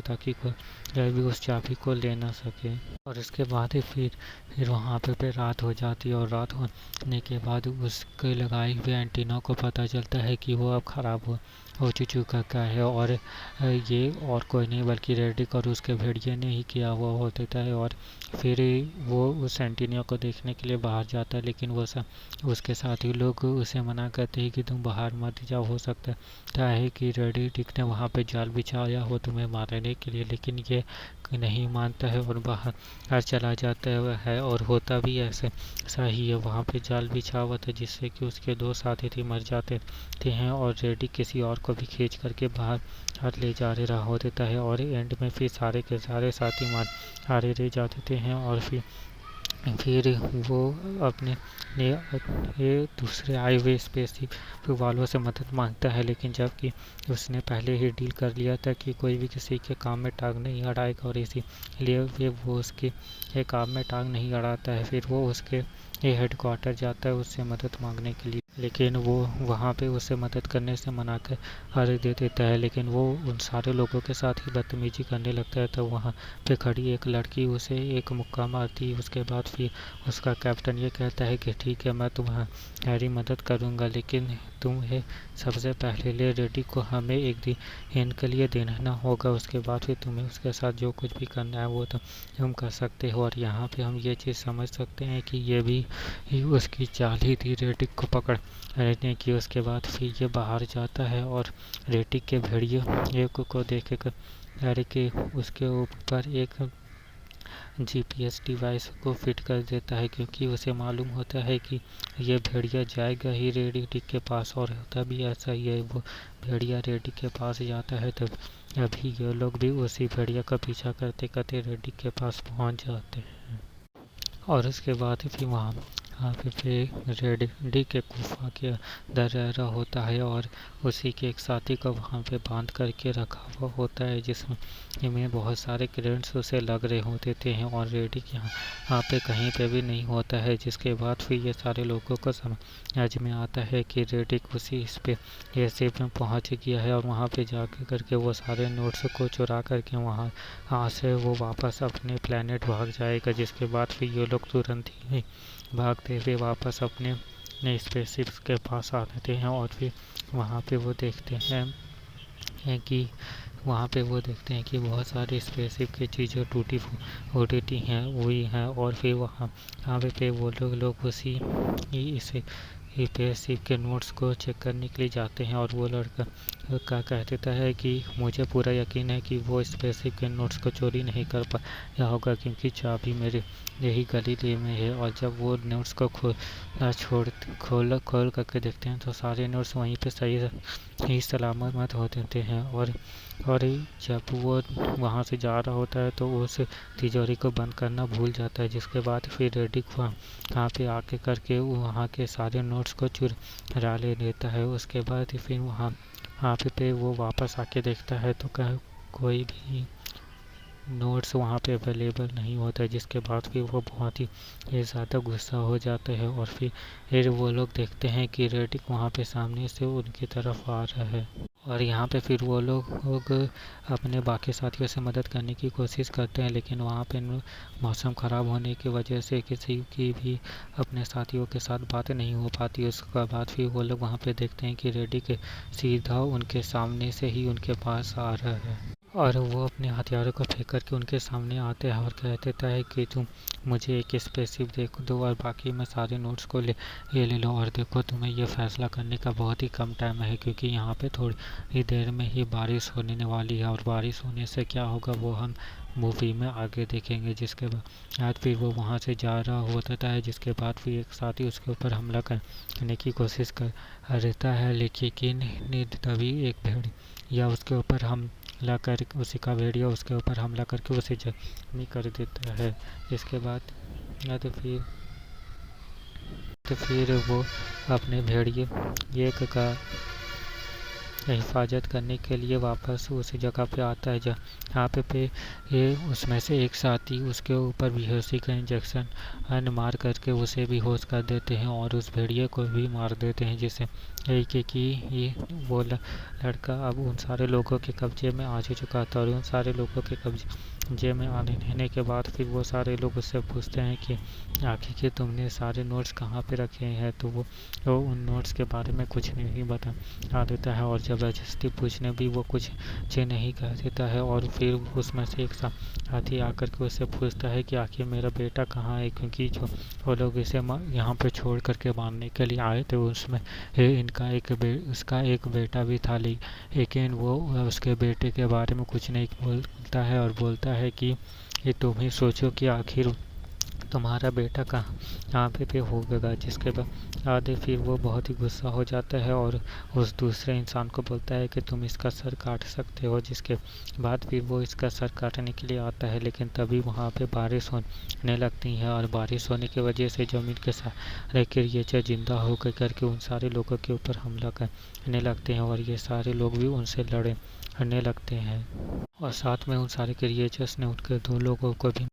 ताकि कोई भी उस चाबी को ले ना सके। और इसके बाद ही फिर वहाँ पे रात हो जाती है, और रात होने के बाद उसके लगाए हुए एंटीना को पता चलता है कि वो अब ख़राब हो चुका है, और ये और कोई नहीं बल्कि रेडिक और उसके भेड़िए ने ही किया हुआ होता है। और फिर वो उस एंटीना को देखने के लिए बाहर जाता है, लेकिन वो उसके साथी लोग उसे मना करते हैं कि तुम बाहर मत जाओ, हो सकता है कि रेडिक ने वहाँ पे जाल बिछाया हो तुम्हें मारने के लिए, लेकिन ये नहीं मानता है और बाहर चला जाता है। और होता भी ऐसे सही है, वहाँ पे जाल बिछा हुआ था जिससे कि उसके दो साथी थे मर जाते हैं, और रेडिक किसी और को भी खींच करके बाहर ले जा रहा होता है। और एंड में फिर सारे के सारे साथी मारे रह जाते हैं, और फिर वो अपने ये दूसरे आए हुए स्पेसशिप वालों से मदद मांगता है, लेकिन जबकि उसने पहले ही डील कर लिया था कि कोई भी किसी के काम में टांग नहीं अड़ाएगा, और इसीलिए वो उसके काम में टांग नहीं अड़ाता है। फिर वो उसके हेडक्वार्टर जाता है उससे मदद मांगने के लिए, लेकिन वो वहाँ पे उसे मदद करने से मना कर दे देता है, लेकिन वो उन सारे लोगों के साथ ही बदतमीजी करने लगता है। तो वहाँ पे खड़ी एक लड़की उसे एक मुक्का मारती है। उसके बाद फिर उसका कैप्टन ये कहता है कि ठीक है, मैं तुम्हारी मदद करूँगा, लेकिन तुम्हें सबसे पहले रेडी को हमें एक दिन के लिए देना होगा, उसके बाद फिर तुम्हें उसके साथ जो कुछ भी करना है वो तुम कर सकते हो। और यहाँ पे हम ये चीज़ समझ सकते हैं कि ये भी उसकी चाल ही थी रेडिक को पकड़ने की। उसके बाद फिर ये बाहर जाता है और रेडिक के भेड़िए को देख कर के उसके ऊपर एक जीपीएस डिवाइस को फिट कर देता है, क्योंकि उसे मालूम होता है कि ये भेड़िया जाएगा ही रेडिक के पास। और होता भी ऐसा ही है, वो भेड़िया रेडिक के पास जाता है तब अभी ये लोग भी उसी भेड़िया का पीछा करते करते रेडिक के पास पहुंच जाते हैं। और उसके बाद फिर वहाँ पे रेडिक के गुफा के अंदर रह रहा होता है, और उसी के एक साथी को वहाँ पे बांध करके रखा हुआ होता है, जिसमें बहुत सारे करंट्स उसे लग रहे होते हैं, और रेडिक यहाँ पे कहीं पे भी नहीं होता है। जिसके बाद फिर ये सारे लोगों को समझ में आता है कि रेडिक उसी स्पेसशिप में पहुँच गया है, और वहाँ पे जाकर करके वो सारे नोट्स को चुरा करके वहाँ से वो वापस अपने प्लेनेट भाग जाएगा। जिसके बाद फिर ये लोग तुरंत ही भागते हुए वापस अपने स्पेसशिप के पास आते हैं, और फिर वहाँ पे वो देखते हैं कि बहुत सारी स्पेसशिप की चीज़ें टूटी फूटी हैं हुई हैं। और फिर वहाँ पे वो लोग उसी इसे स्पेसशिप के नोट्स को चेक करने के लिए जाते हैं, और वो लड़का कह देता है कि मुझे पूरा यकीन है कि वो स्पेसशिप के नोट्स को चोरी नहीं कर पाया होगा, क्योंकि चाबी मेरे यही गली में है। और जब वो नोट्स को खोल करके देखते हैं तो सारे नोट्स वहीं पे सही सलामत होते हैं। और जब वो वहाँ से जा रहा होता है तो उस तिजोरी को बंद करना भूल जाता है। जिसके बाद फिर रेडिक वहाँ पे आके करके वहाँ के सारे नोट्स को चुरा ले लेता है। उसके बाद फिर वहाँ पे वो वापस आके देखता है तो कोई भी नोट्स वहाँ पे अवेलेबल नहीं होता है। जिसके बाद फिर वो बहुत ही ज़्यादा गुस्सा हो जाता है, और फिर वो लोग देखते हैं कि रेडिक वहाँ पे सामने से उनकी तरफ आ रहा है। और यहाँ पे फिर वो लोग अपने बाकी साथियों से मदद करने की कोशिश करते हैं, लेकिन वहाँ पे मौसम ख़राब होने की वजह से किसी की भी अपने साथियों के साथ बात नहीं हो पाती। उसके बाद फिर वो लोग वहाँ पे देखते हैं कि रेडिक सीधा उनके सामने से ही उनके पास आ रहा है, और वो अपने हथियारों को फेंक करके उनके सामने आते हैं और कह देता है कि तुम मुझे एक स्पेसशिप देख दो और बाकी मैं सारे नोट्स को ले लो। और देखो, तुम्हें ये फैसला करने का बहुत ही कम टाइम है, क्योंकि यहाँ पे थोड़ी देर में ही बारिश होने वाली है, और बारिश होने से क्या होगा वो हम मूवी में आगे देखेंगे। जिसके बाद फिर वो वहाँ से जा रहा होता है, जिसके बाद फिर एक साथी उसके ऊपर हमला करने की कोशिश करता है, लेकिन तभी एक भेड़िया उसके ऊपर हमला कर उसी का भेड़िया उसके ऊपर हमला करके उसे जख्मी कर देता है। इसके बाद तो फिर वो अपने भेड़िए का हिफाजत करने के लिए वापस उसी जगह पे आता है जहाँ पे ये उसमें से एक साथी उसके ऊपर बेहोशी का इंजेक्शन मार करके उसे बेहोश कर देते हैं और उस भेड़िए को भी मार देते हैं, जिससे कि ये वो लड़का अब उन सारे लोगों के कब्जे में आ चुका था। और उन सारे लोगों के कब्जे में आने के बाद फिर वो सारे लोग उससे पूछते हैं कि आखिर के तुमने सारे नोट्स कहाँ पे रखे हैं। तो वो उन नोट्स के बारे में कुछ नहीं बता देता है और ज़बरदस्ती पूछने भी वो कुछ नहीं कह देता है। और फिर उसमें से एक साथी आकर के उससे पूछता है कि आखिर मेरा बेटा कहाँ है, क्योंकि जो वो लोग इसे यहाँ पे छोड़ करके मारने के लिए आए थे उसमें उसका एक बेटा भी था। लेकिन वो उसके बेटे के बारे में कुछ नहीं बोलता है और बोलता है कि ये तुम ही सोचो कि आखिर तुम्हारा बेटा कहाँ पे होगा। जिसके बाद फिर वो बहुत ही गुस्सा हो जाता है और उस दूसरे इंसान को बोलता है कि तुम इसका सर काट सकते हो। जिसके बाद फिर वो इसका सर काटने के लिए आता है, लेकिन तभी वहाँ पे बारिश होने लगती है और बारिश होने की वजह से ज़मीन के सारे क्रिएचर जिंदा होकर करके उन सारे लोगों के ऊपर हमला करने लगते हैं और ये सारे लोग भी उनसे लड़ने लगते हैं। और साथ में उन सारे क्रिएचर्स ने उनके 2 लोगों को भी